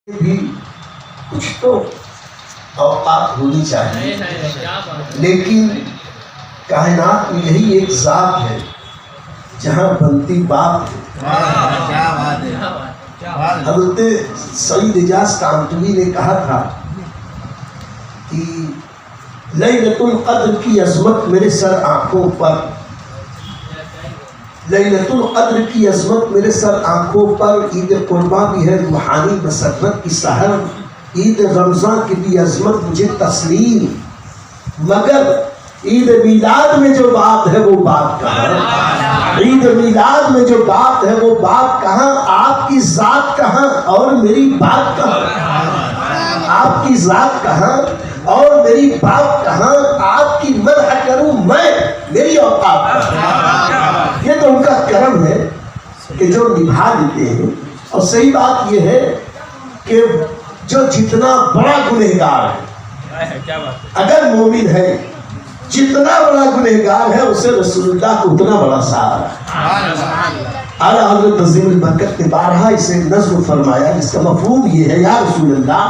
بھی کچھ تو اوقات ہونی چاہیے، لیکن کائنات میں یہی ایک ذات ہے جہاں بنتی بات ہے۔ حضرت سعید اجاز کانتوی نے کہا تھا کہ لیلۃ القدر کی عظمت میرے سر آنکھوں پر، لیلۃ القدر کی عظمت میرے سر آنکھوں پر، عید قرباں بھی ہے روحانی مسرت کی سحر، عید رمضان کی بھی عظمت مجھے تسلیم، مگر عید میلاد میں جو بات ہے وہ بات کہاں؟ عید میلاد میں جو بات ہے وہ بات کہاں؟ آپ کی ذات کہاں اور میری بات کہاں؟ آپ کی ذات کہاں اور میری بات کہاں؟ آپ کی مدح کروں میں، میری اوقات کہاں؟ یہ تو ان کا کرم ہے کہ جو نبھا لیتے ہیں۔ اور صحیح بات یہ ہے کہ جو جتنا بڑا گنہگار ہے، اگر مومن ہے، جتنا بڑا گنہگار ہے اسے رسول اللہ کو اتنا بڑا سہارا ہے۔ اعلیٰ حضرت عظیم البرکت نے بارہا اسے نظم فرمایا، جس کا مفہوم یہ ہے، یا رسول اللہ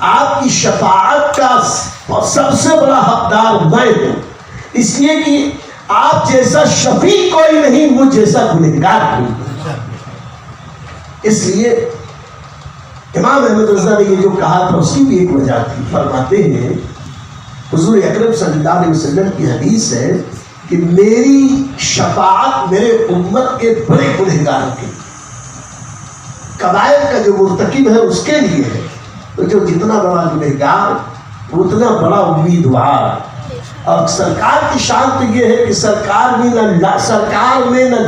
آپ کی شفاعت کا سب سے بڑا حقدار میں ہوں، اس لیے کہ آپ جیسا شفیع کوئی نہیں، مجھ جیسا گنہگار نہیں۔ اس لیے امام احمد رضا نے یہ جو کہا تھا اس کی بھی ایک وجہ تھی۔ فرماتے ہیں حضور اکرم صلی اللہ علیہ وسلم کی حدیث ہے کہ میری شفاعت میرے امت کے بڑے گنہگاروں کے، کبائر کا جو مرتکب ہے اس کے لیے ہے، تو جو جتنا بڑا گنہگار اتنا بڑا امیدوار۔ اور سرکار کی شان تو یہ ہے کہ سرکار میں نہ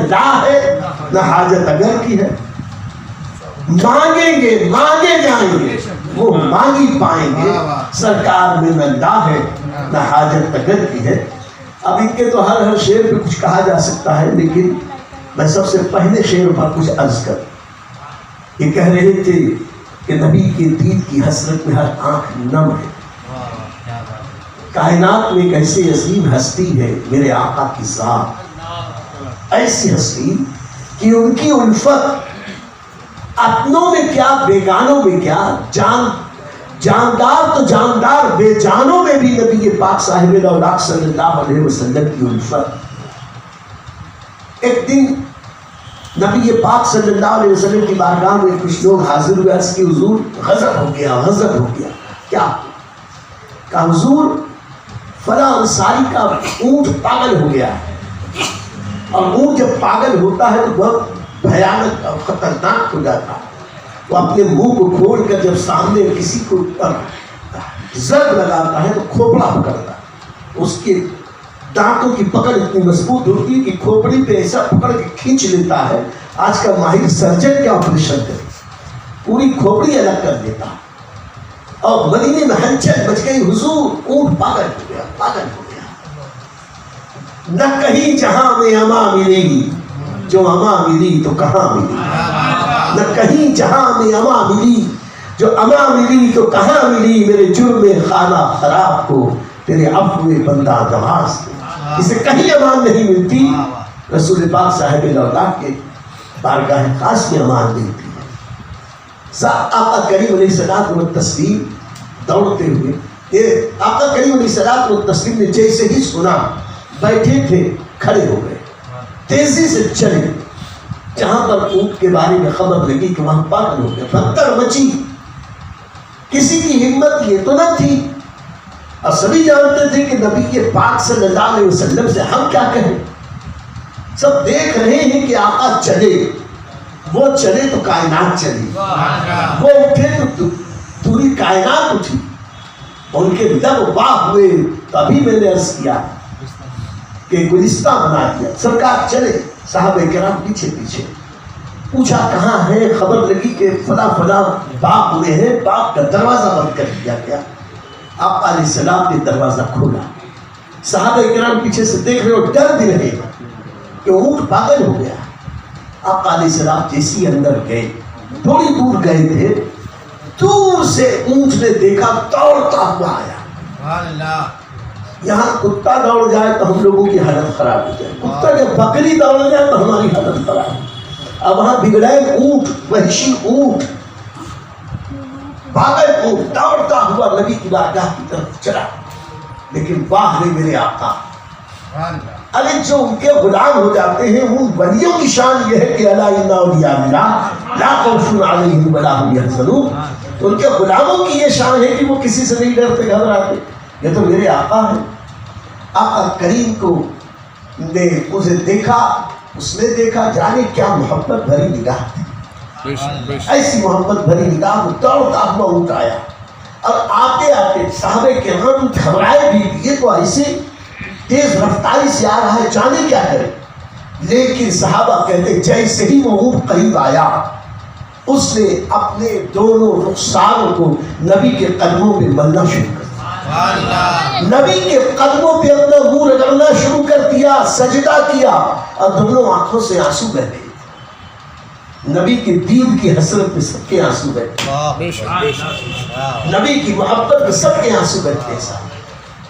لا ہے نہ حاجت اگر کی ہے، مانگیں گے مانگے جائیں گے، وہ مانگی پائیں گے، سرکار میں نہ لا ہے نہ حاجت اگر کی ہے۔ اب ان کے تو ہر شعر پہ کچھ کہا جا سکتا ہے، لیکن میں سب سے پہلے شعر پر کچھ عرض کر، یہ کہہ رہے تھے کہ نبی کے دید کی حسرت میں ہر آنکھ نم ہے، کائنات میں ایک ایسی عظیم ہستی ہے میرے آقا کی ذات، ایسی ہستی کہ ان کی الفت اپنوں میں کیا بیگانوں میں کیا، جاندار تو جاندار بے جانوں میں بھی نبی پاک صاحب الاولاق صلی اللہ علیہ وسلم کی الفت۔ ایک دن نبی پاک صلی اللہ علیہ وسلم کی بارگاہ میں کچھ لوگ حاضر ہوئے، اس کی حضور غضب ہو گیا۔ کیا کہ حضور فلاں انصاری کا اونٹ پاگل ہو گیا ہے، اور اونٹ جب پاگل ہوتا ہے تو بہت بھیانک اور خطرناک ہو جاتا ہے۔ وہ اپنے منہ کو کھول کر جب سامنے کسی کو اوپر ضرب لگاتا ہے تو کھوپڑا پکڑتا ہے، اس کے دانتوں کی پکڑ اتنی مضبوط ہوتی ہے کہ کھوپڑی پہ ایسا پکڑ کے کھینچ لیتا ہے، آج کا ماہر سرجن کیا آپریشن کرے، پوری کھوپڑی الگ کر دیتا ہے۔ اور مدینے میں ہلچل مچ گئی، حضور اونٹ پاگل ہو گیا، نہ کہیں جہاں میں اما ملی، جو اما ملی تو کہاں ملی، نہ کہیں جہاں میں اما ملی، جو اما ملی تو کہاں ملی، میرے جرم خانہ خراب کو تیرے عفو بندہ نواز کو، اسے کہیں امان نہیں ملتی، رسول پاک صاحب الاولاق کے بارگاہ خاص میں امان ملتی ہے۔ آقا کریم علیہ الصلوۃ والتسلیم دوڑتے ہوئے، یہ آقا کریم علیہ الصلوۃ والتسلیم نے جیسے ہی سنا، بیٹھے تھے کھڑے ہو گئے، تیزی سے چلے، جہاں پر اونٹ کے بارے میں خبر لگی کہ وہاں پاگل ہو گیا، بھگدڑ مچی، کسی کی ہمت یہ تو نہ تھی، اور سبھی جانتے تھے کہ نبی پاک صلی اللہ علیہ وسلم سے ہم کیا کہیں، سب دیکھ رہے ہیں کہ آقا چلے، وہ چلے تو کائنات چلی، وہ اٹھے تو پوری کائنات اٹھی، ان کے لب واہ ہوئے۔ تو ابھی میں نے عرض کیا کہ گلستہ بنا دیا، سرکار چلے، صحابہ کرام پیچھے پیچھے، پوچھا کہاں ہے، خبر لگی کہ فلاں باغ ہوئے ہیں، باغ کا دروازہ بند کر دیا گیا۔ آقا علیہ السلام نے دروازہ کھولا، صحابہ کرام پیچھے سے دیکھ رہے اور ڈر بھی رہے کہ اونٹ پاگل ہو گیا۔ آقا علیہ السلام جیسی اندر گئے، تھوڑی دور گئے تھے، دور سے اونٹ نے دیکھا دوڑتا ہوا آیا۔ یہاں کتا دوڑ جائے تو ہم لوگوں کی حالت خراب ہو جائے، کتا جب بکری دوڑ جائے تو ہماری حالت خراب ہو۔ اب وہاں بگڑائے اونٹ، وحشی اونٹ، پاگل کو دوڑتا ہوا نبی کی بارگاہ کی طرف چلا، لیکن واہ رے میرے آقا، ارے جو ان کے غلام ہو جاتے ہیں ان ولیوں کی شان یہ ہے کہ الا ان اولیاء اللہ لا خوف علیہم ولا هم یحزنون، ان کے غلاموں کی یہ شان ہے کہ وہ کسی سے نہیں ڈرتے گھبراتے۔ یہ تو میرے آقا ہیں۔ آقا کریم کو نے اسے دیکھا، اس نے دیکھا، جانے کیا محبت بھری نگاہ تھی، ایسی محبت بھری نگاہ، دوڑتا ہوا اٹھ آیا، اور آتے آتے صحابہ کرام گھبرائے بھی، یہ تو ایسے تیز رفتاری سے آ رہا ہے، جانے کیا کرے، لیکن صحابہ کہتے جیسے ہی وہ اونٹ قریب آیا، اس نے اپنے دونوں رخساروں کو نبی کے قدموں میں ملنا شروع کر دیا، نبی کے قدموں پہ اپنا منہ رگڑنا شروع کر دیا، سجدہ کیا، اور دونوں آنکھوں سے آنسو بہ گئے۔ نبی کے دین کی حسرت میں سب کے آنسو بہتے، نبی کی محبت میں سب کے آنسو بہتے ہیں۔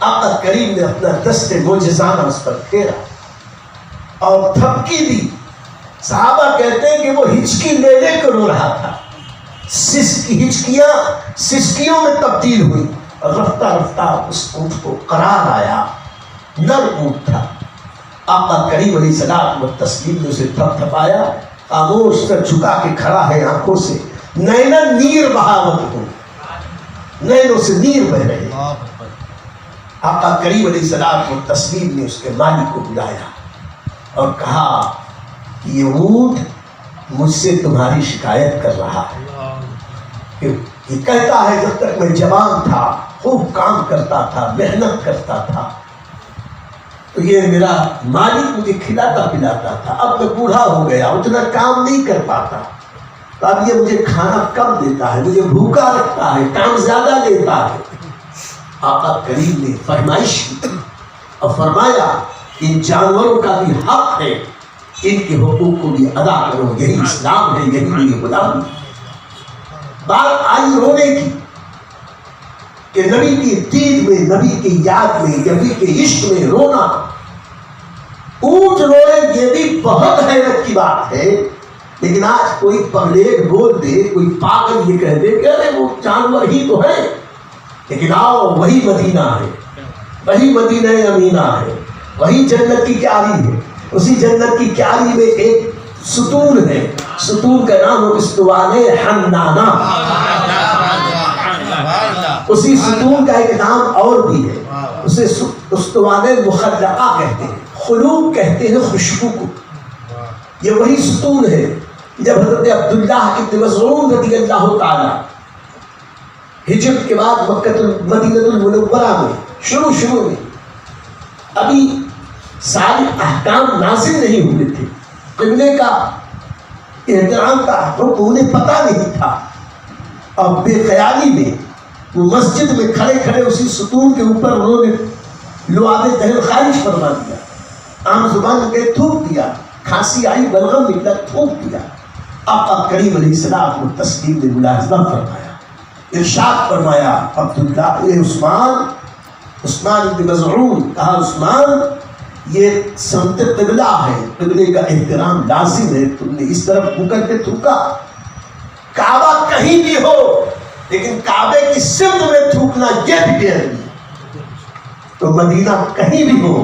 آقا کریم نے اپنا دست معجزانہ اس پر پھیرا اور تھپکی دی۔ صحابہ کہتے ہیں کہ وہ ہچکی لے لے کر رو رہا تھا، ہچکیاں سسکیوں میں تبدیل ہوئی، اور رفتہ رفتہ اس اونٹ کو قرار آیا، نر اونٹ تھا۔ آقا کریم علیہ السلام و تسلیم نے اسے تھپ تھپایا، خاموش سر جھکا کے کھڑا ہے، آنکھوں سے نینا نیر بہاوت ہو، نینوں سے نیر بہ رہے۔ آقا کریم علیہ السلام و تسلیم نے اس کے مالک کو بلایا اور کہا کہ یہ اونٹ مجھ سے تمہاری شکایت کر رہا ہے، یہ کہتا ہے جب تک میں جوان تھا خوب کام کرتا تھا، محنت کرتا تھا، تو یہ میرا مالک مجھے کھلاتا پلاتا تھا، اب میں بوڑھا ہو گیا، اتنا کام نہیں کر پاتا، تو اب یہ مجھے کھانا کم دیتا ہے، مجھے بھوکا رکھتا ہے، کام زیادہ لیتا ہے۔ آقا کریم نے فرمائش کی اور فرمایا ان جانوروں کا بھی حق ہے، ان کے حقوق کو بھی ادا کرو، یہی اسلام ہے، یہی میری غلامی۔ بات آئی رونے کی کہ نبی کی دید میں، نبی کی یاد میں، نبی کے عشق میں رونا، اونٹ روئے یہ بھی بہت حیرت کی بات ہے، لیکن آج کوئی پگلیٹ بول دے، کوئی پاگل یہ کہہ دے کہ ارے وہ جانور ہی تو ہے، لیکن آؤ وہی مدینہ ہے، وہی مدینہ امینہ ہے، وہی جنت کی کیاری ہے، اسی جنت کی کیاری میں ایک ستون ہے، ستون کا نام ہے استوانِ حنانہ، اسی ستون کا ایک نام اور بھی ہے، اسے استوانِ مخلقہ کہتے ہیں، خلوق کہتے ہیں خوشبو کو، یہ وہی ستون ہے۔ جب حضرت عبداللہ ابن مسعود رضی اللہ تعالی ہجرت کے بعد مدینہ المنورہ میں شروع میں ابھی سارے احکام نازل نہیں ہوئے تھے، قبلے کا احترام کا حکم انہیں پتہ نہیں تھا، اور بے خیالی میں وہ مسجد میں کھڑے کھڑے اسی ستون کے اوپر انہوں نے لعاب دہن خارج فرما دیا، عام زبان میں تھوک دیا، کھانسی آئی بلغم نکلا تھوک دیا۔ آقا کریم علیہ السلام کو تسلیم نے ملاحظہ فرمایا، ارشاد فرمایا عبداللہ عثمان بن مظعون، کہا عثمان یہ سمت قبلہ ہے، قبلے کا احترام لازم ہے، تم نے اس طرف منہ کر کے تھوکا، کعبہ کہیں بھی ہو لیکن کعبے کی سمت میں تھوکنا یہ بھی بے ادبی، تو مدینہ کہیں بھی ہو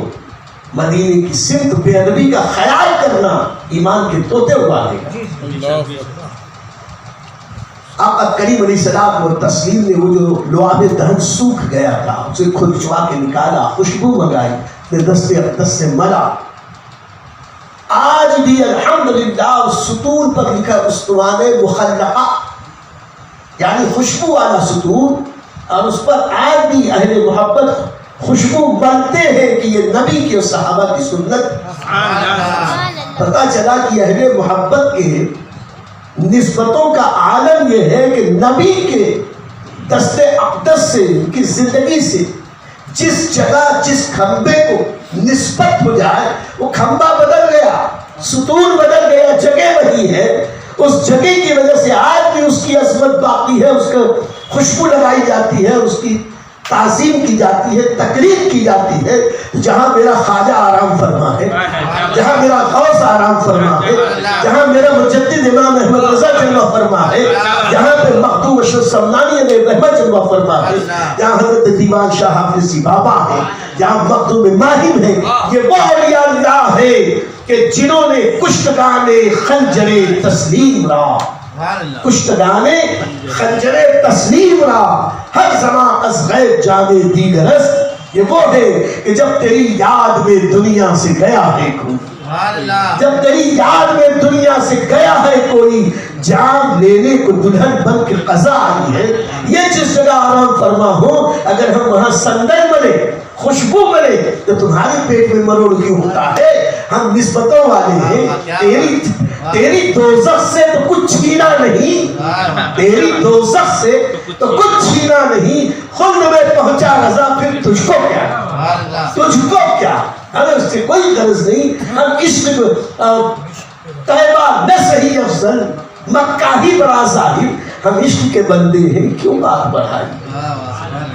مدینے کی سمت بے ادبی کا خیال کرنا ایمان کے طوطے اگالے گا۔ آقا کریم علیہ السلام و تسلیم نے وہ جو لعاب دہن سوکھ گیا تھا اسے کھلچوا کے نکالا، خوشبو منگائی، پھر دست اقدس سے ملا۔ آج بھی الحمدللہ اس ستون پر لکھا استوانِ مخلقہ، یعنی خوشبو والا ستون، اور اس پر آج بھی اہل محبت خوشبو بنتے ہیں کہ یہ نبی کے صحابہ کی سنت۔ پتہ چلا کہ اہل محبت کے نسبتوں کا عالم یہ ہے کہ نبی کے دست اقدس سے، ان کی زندگی سے جس جگہ جس کھمبے کو نسبت ہو جائے وہ کھمبا بدل گیا، ستون بدل گیا، جگہ وہی ہے، اس جگہ کی وجہ سے آج بھی اس کی عظمت باقی ہے، اس کو خوشبو لگائی جاتی ہے، اس کی تعظیم کی جاتی ہے، تقریب کی جاتی ہے، جہاں میرا خواجہ آرام فرما ہے، جہاں میرا غوث آرام فرما ہے، جہاں میرا مجدد امام احمد رضا جلوہ فرما ہے، جہاں پہ مخدوم اشرف سمنانی نے رحمت جلوہ فرما ہے، جہاں حضرت دیوان شاہ حافظی بابا ہے، جہاں مخدوم ماہم ہے، یہ وہ اولیاء اللہ ہے کہ جنہوں نے کشتگان خنجر تسلیم را، کشتگان خنجر تسلیم را، ہر زمان از غیب جانے دیگرست، یہ وہ ہے کہ جب تیری یاد میں دنیا سے گیا ہے کوئی، جب تیری یاد میں دنیا سے گیا ہے کوئی، جان لینے کو دلہن بن کے قضا آئی ہے۔ یہ جس جگہ آرام فرما ہو، اگر ہم وہاں سندر ملے، خوشبو ملے، تو تمہارے پیٹ میں مروڑ کیوں ہوتا ہے؟ ہم نسبتوں والے ہیں، تیری دوزخ سے تو کچھ چھینا نہیں، تیری دوزخ سے تو کچھ چھینا نہیں، خلد میں پہنچا رضا، پھر تجھ کو کیا، تجھ کو کیا؟ ہمیں اس سے کوئی غرض نہیں، ہم عشق طیبہ نہ صحیح افضل، مکہ ہی بڑا ظاہر، ہم عشق کے بندے ہیں، کیوں بات بڑھائی؟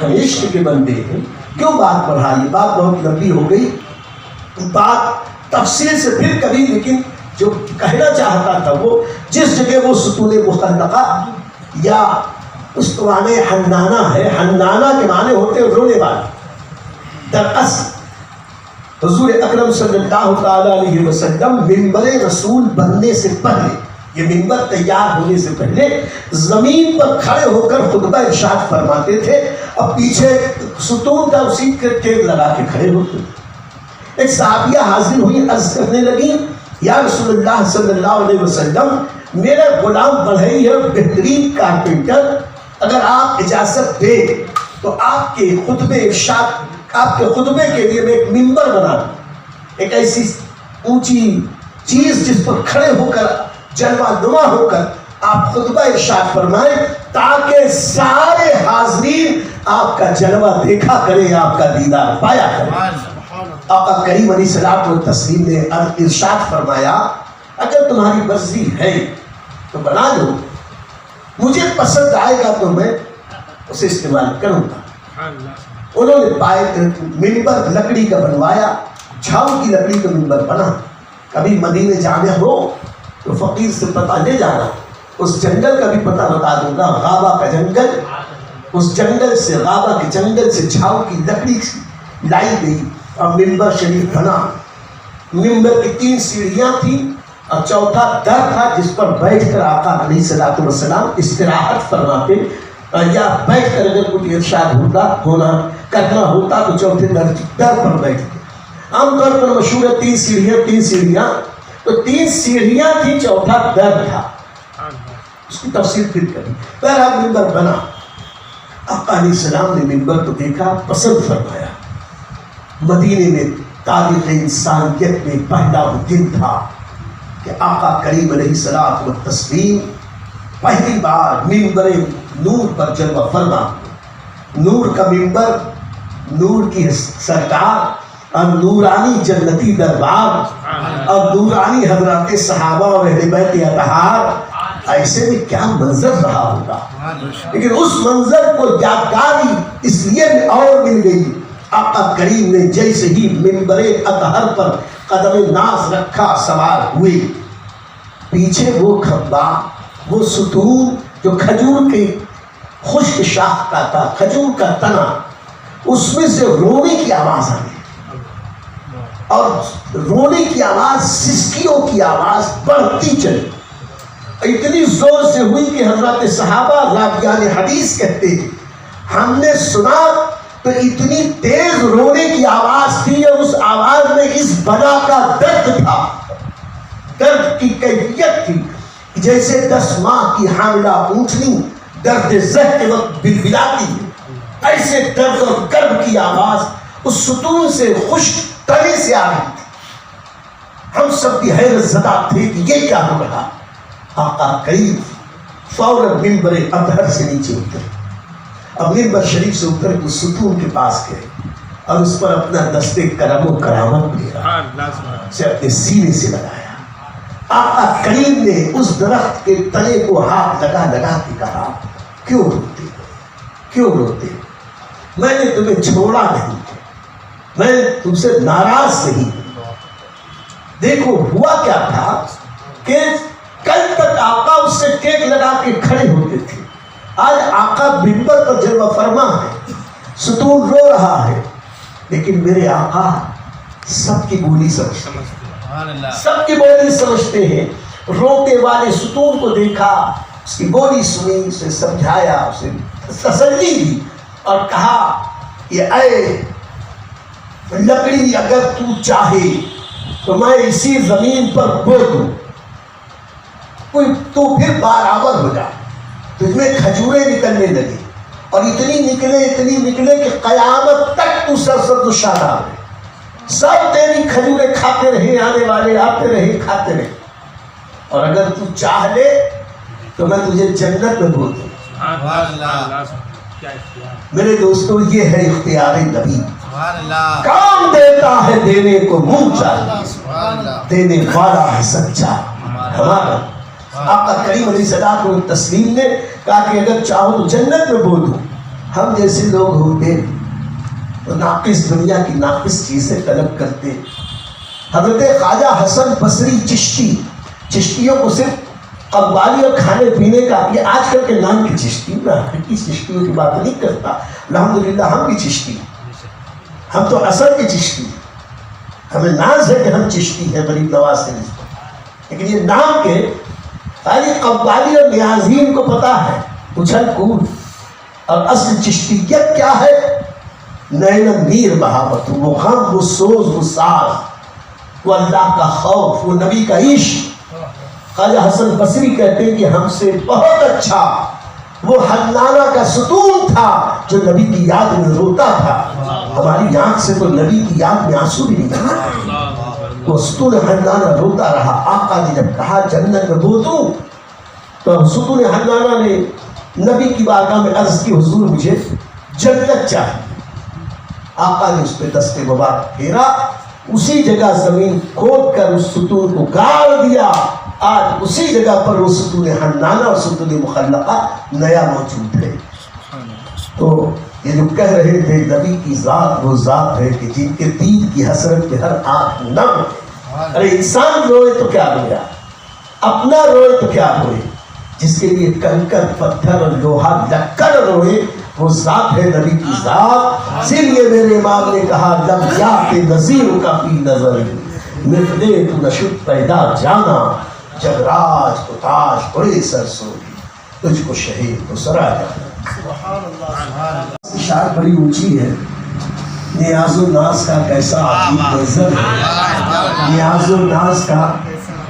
ہم عشق کے بندے ہیں، کیوں بات بڑھائی؟ بات بہت لمبی ہو گئی، بات تفصیل سے پھر کبھی، لیکن جو کہنا چاہتا تھا وہ جس جگہ وہ ستون مخلقہ یا اس کو معنی حنانہ ہے، حنانہ کے معنی ہوتے ہیں رونے والے۔ دراصل حضور اکرم صلی اللہ تعالی علیہ وسلم منبر رسول بننے سے پہلے، یہ منبر تیار ہونے سے پہلے زمین پر کھڑے ہو کر خطبہ ارشاد فرماتے تھے، اب پیچھے ستون کا اسی ٹیک لگا کے کھڑے ہوتے۔ ایک صحابیہ حاضر ہوئی، عرض کرنے لگی، یا رسول اللہ صلی اللہ علیہ وسلم، میرا غلام بڑھئی ہے، بہترین کارپینٹر، اگر آپ اجازت دیں تو آپ کے خطبے ارشاد، آپ کے خطبے کے لیے میں ایک منبر بنا دوں، ایک ایسی اونچی چیز جس پر کھڑے ہو کر جلوہ نما ہو کر آپ خطبہ ارشاد فرمائیں، تاکہ سارے حاضرین آپ کا جلوہ دیکھا کریں، آپ کا دیدار پایا کریں۔ آقا کریم علیہ السلام و تسلیم نے ارشاد فرمایا، اگر تمہاری مرضی ہے تو بنا لو، مجھے پسند آئے گا تو میں اسے استعمال کروں گا۔ انہوں نے پائے منبر لکڑی کا بنوایا، جھاؤ کی لکڑی کا منبر بنا۔ کبھی مدینے جانا ہو تو فقیر سے پتہ لے جانا، اس جنگل کا بھی پتہ بتا دوں گا، غابہ کا جنگل، اس جنگل سے، غابہ کے جنگل سے جھاؤ کی لکڑی لائی گئی اور منبر شریف بنا۔ منبر کی 3 سیڑھیاں تھیں اور چوتھا در تھا جس پر بیٹھ کر آقا علیہ الصلوۃ والسلام استراحت فرماتے، یا بیٹھ کر اگر کچھ ارشاد کرنا ہوتا تو چوتھے در پر بیٹھتے۔ عام طور پر مشہور ہے 3 سیڑھیاں، تو 3 سیڑھیاں تھیں، چوتھا در تھا، اس کی تفصیل پھر کری۔ پہلا منبر بنا، آقا علیہ السلام نے منبر کو دیکھا، پسند فرمایا۔ مدینے میں تاریخ انسانیت میں پہلا وہ دن تھا کہ آقا کریم علیہ الصلوۃ والتسلیم پہلی بار منبر نور پر جلوہ فرما، نور کا منبر، نور کی سرکار اور نورانی جنتی دربار اور نورانی حضرات صحابہ اور اہل بیت اطہار، ایسے میں کیا منظر رہا ہوگا۔ لیکن اس منظر کو یادگاری اس لیے اور مل گئی، آقا کریم نے جیسے ہی منبر اطہر پر قدم ناز رکھا، سوار ہوئے، پیچھے وہ کھمبا، وہ ستون جو کھجور کی خشک شاخ کا تھا، کھجور کا تنا، اس میں سے رونے کی آواز آئی، اور رونے کی آواز، سسکیوں کی آواز بڑھتی چلی، اتنی زور سے ہوئی کہ حضرات صحابہ راویان حدیث کہتے ہیں ہم نے سنا تو اتنی تیز رونے کی آواز تھی، اور اس آواز میں اس بلا کا درد تھا، درد کی کیفیت تھی جیسے 10 ماہ کی حاملہ اونٹنی درد زہ کے وقت بلبلاتی ہے، ایسے درد اور کرب کی آواز اس ستون سے، خشک تنے سے آ رہی تھی۔ ہم سب بھی حیرت زدہ تھے کہ یہ کیا ہو رہا۔ آقا کریم فوراً منبر اطہر سے نیچے اترے، اب منبر شریف سے اتر کے ستون کے پاس گئے اور اس پر اپنا دستے کرم و کرامت پھیرا، اسے اپنے سینے سے لگایا۔ آقا کریم نے اس درخت کے تنے کو ہاتھ لگا لگا کے کہا، کیوں روتے، کیوں روتے؟ میں نے تمہیں چھوڑا نہیں، میں تم سے ناراض نہیں ہوں۔ دیکھو ہوا کیا تھا کہ کل تک آقا اس سے ٹیک لگا کے کھڑے ہوتے تھے، آج آقا منبر پر جلوہ فرما ہے، ستون رو رہا ہے، لیکن میرے آقا سب کی بولی سمجھتے ہیں، سب کی بولی سمجھتے ہیں۔ روتے والے ستون کو دیکھا، اس کی بولی سنی، اسے سمجھایا، اسے تسلی دی اور کہا یہ اے لکڑی اگر تو چاہے تو میں اسی زمین پر بو دوں، تو پھر برابر ہو جا، تجھ میں کھجوریں نکلنے لگی اور اتنی نکلے کہ قیامت تک تو سرسبز و شاداب ہے، سب تیری کھجوریں کھاتے رہے، آنے والے آتے رہے کھاتے رہے، اور اگر تو چاہ لے تو میں تجھے جنت میں بول دوں۔ میرے دوستو یہ ہے اختیار نبی، کام دیتا ہے دینے کو منہ چاہیے، دینے والا ہے سچا ہمارا۔ آقا کریم علیہ السلام کو تسلیم نے کہا کہ اگر چاہو تو جنت میں بول دوں۔ ہم جیسے لوگ ہوتے تو ناقص دنیا کی ناقص چیزیں طلب کرتے۔ حضرت خواجہ حسن بصری چشتیوں کو صرف قوالی اور کھانے پینے کا، یہ آج کل کے نام کی چشتی، میں حقیقی چشتیوں کی بات نہیں کرتا، الحمدللہ ہم بھی چشتی، ہم تو اصل کے چشتی، ہمیں ناز ہے کہ ہم چشتی ہیں غریب نواز سے نسبت، لیکن یہ نام کے خالی قوالی اور نیازین کو پتا ہے اچھل کود، اور اصل چشتیت کیا ہے؟ نین میر بہاوت، وہ غم، وہ سوز، وہ ساز، وہ اللہ کا خوف، وہ نبی کا عشق۔ خواجہ حسن بصری کہتے ہیں کہ ہم سے بہت اچھا وہ حنانہ کا ستون تھا جو نبی کی یاد میں روتا تھا، ہماری آنکھ سے تو نبی کی یاد میں آنسو بھی نہیں تھا، وہ ستون حنانہ روتا رہا۔ آقا نے جب کہا جنت میں بو دوں تو ستون حنانہ نے نبی کی بارگاہ میں عرض کی حضور مجھے جنت چاہیے۔ آقا نے اس پہ دست مبارک پھیرا، اسی جگہ زمین کھود کر اس ستون کو گاڑ دیا، آج اسی جگہ پر وہ ستون حنانہ اور ستون مخلقہ نیا موجود ہے۔ تو یہ جو کہہ رہے تھے نبی کی ذات وہ ذات ہے کہ جن کے دین کی حسرت پہ ہر آنکھ نم ہے۔ ارے انسان روئے تو کیا رویا، اپنا روئے تو کیا روئے، جس کے لیے کنکر پتھر اور لوہا لکڑ روئے وہ ذات ہے نبی کی ذات۔ اسی لیے میرے امام نے کہا لم یات نظیر کا فی نظر مثلے تو نشد پیدا جانا، جب راج کو تاج پڑے سر سوئی تجھ کو شہید کو سرا جانا۔ شاعر بڑی اونچی ہے، نیاز و ناز کا کیسا عجیب منظر ہے، نیاز و ناز کا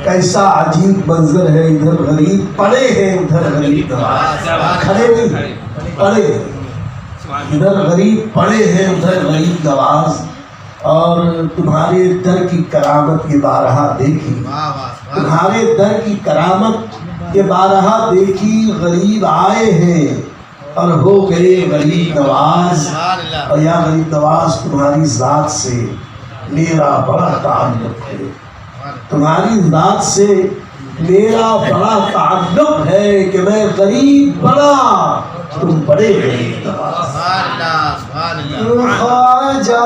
کیسا عجیب منظر ہے، ادھر غریب پڑے ہیں ادھر غریب نواز، کھڑے نہیں پڑے، ادھر غریب پڑے ہیں ادھر غریب نواز، اور تمہارے در کی کرامت یہ بارہا دیکھی، تمہارے در کی کرامت یہ بارہا دیکھی، غریب آئے ہیں اور ہو گئے غریب نواز، اور یا غریب نواز تمہاری ذات سے میرا بڑا تعلق ہے، تمہاری ذات سے میرا بڑا تعلق ہے کہ میں غریب بڑا تم بڑے غریب نواز۔ خواجہ